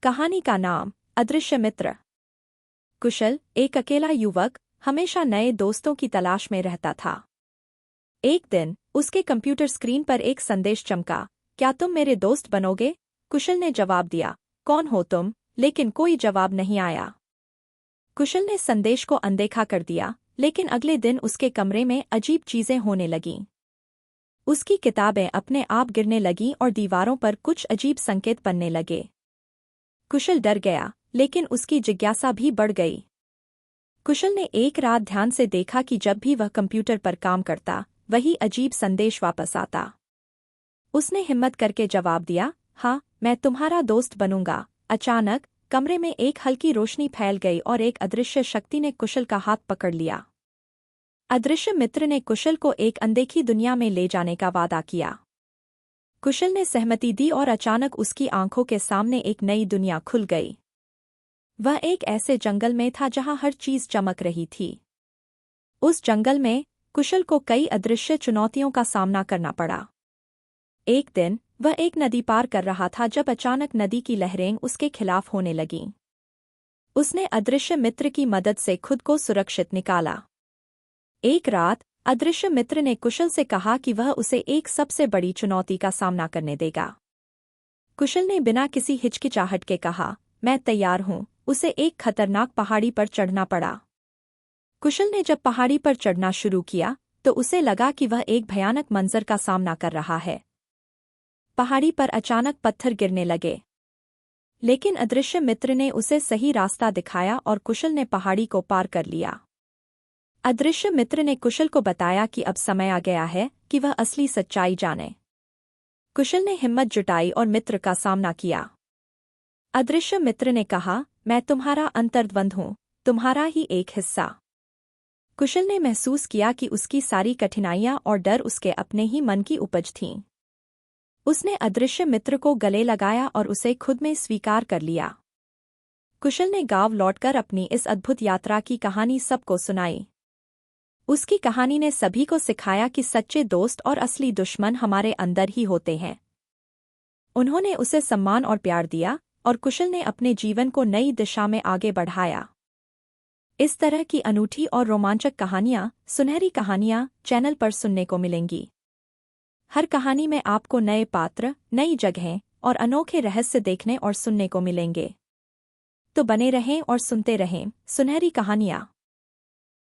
कहानी का नाम अदृश्य मित्र। कुशल, एक अकेला युवक, हमेशा नए दोस्तों की तलाश में रहता था। एक दिन उसके कंप्यूटर स्क्रीन पर एक संदेश चमका, क्या तुम मेरे दोस्त बनोगे? कुशल ने जवाब दिया, कौन हो तुम? लेकिन कोई जवाब नहीं आया। कुशल ने संदेश को अनदेखा कर दिया, लेकिन अगले दिन उसके कमरे में अजीब चीजें होने लगीं। उसकी किताबें अपने आप गिरने लगीं और दीवारों पर कुछ अजीब संकेत बनने लगे। कुशल डर गया, लेकिन उसकी जिज्ञासा भी बढ़ गई। कुशल ने एक रात ध्यान से देखा कि जब भी वह कंप्यूटर पर काम करता, वही अजीब संदेश वापस आता। उसने हिम्मत करके जवाब दिया, हाँ, मैं तुम्हारा दोस्त बनूंगा। अचानक कमरे में एक हल्की रोशनी फैल गई और एक अदृश्य शक्ति ने कुशल का हाथ पकड़ लिया। अदृश्य मित्र ने कुशल को एक अनदेखी दुनिया में ले जाने का वादा किया। कुशल ने सहमति दी और अचानक उसकी आंखों के सामने एक नई दुनिया खुल गई। वह एक ऐसे जंगल में था जहां हर चीज चमक रही थी। उस जंगल में कुशल को कई अदृश्य चुनौतियों का सामना करना पड़ा। एक दिन वह एक नदी पार कर रहा था जब अचानक नदी की लहरें उसके खिलाफ होने लगीं। उसने अदृश्य मित्र की मदद से खुद को सुरक्षित निकाला। एक रात अदृश्य मित्र ने कुशल से कहा कि वह उसे एक सबसे बड़ी चुनौती का सामना करने देगा। कुशल ने बिना किसी हिचकिचाहट के कहा, मैं तैयार हूं। उसे एक खतरनाक पहाड़ी पर चढ़ना पड़ा। कुशल ने जब पहाड़ी पर चढ़ना शुरू किया तो उसे लगा कि वह एक भयानक मंजर का सामना कर रहा है। पहाड़ी पर अचानक पत्थर गिरने लगे, लेकिन अदृश्य मित्र ने उसे सही रास्ता दिखाया और कुशल ने पहाड़ी को पार कर लिया। अदृश्य मित्र ने कुशल को बताया कि अब समय आ गया है कि वह असली सच्चाई जाने। कुशल ने हिम्मत जुटाई और मित्र का सामना किया। अदृश्य मित्र ने कहा, मैं तुम्हारा अंतर्द्वंद हूं, तुम्हारा ही एक हिस्सा। कुशल ने महसूस किया कि उसकी सारी कठिनाइयां और डर उसके अपने ही मन की उपज थीं। उसने अदृश्य मित्र को गले लगाया और उसे खुद में स्वीकार कर लिया। कुशल ने गांव लौटकर अपनी इस अद्भुत यात्रा की कहानी सबको सुनाई। उसकी कहानी ने सभी को सिखाया कि सच्चे दोस्त और असली दुश्मन हमारे अंदर ही होते हैं। उन्होंने उसे सम्मान और प्यार दिया और कुशल ने अपने जीवन को नई दिशा में आगे बढ़ाया। इस तरह की अनूठी और रोमांचक कहानियाँ, सुनहरी कहानियाँ चैनल पर सुनने को मिलेंगी। हर कहानी में आपको नए पात्र, नई जगहें और अनोखे रहस्य देखने और सुनने को मिलेंगे। तो बने रहें और सुनते रहें सुनहरी कहानियाँ।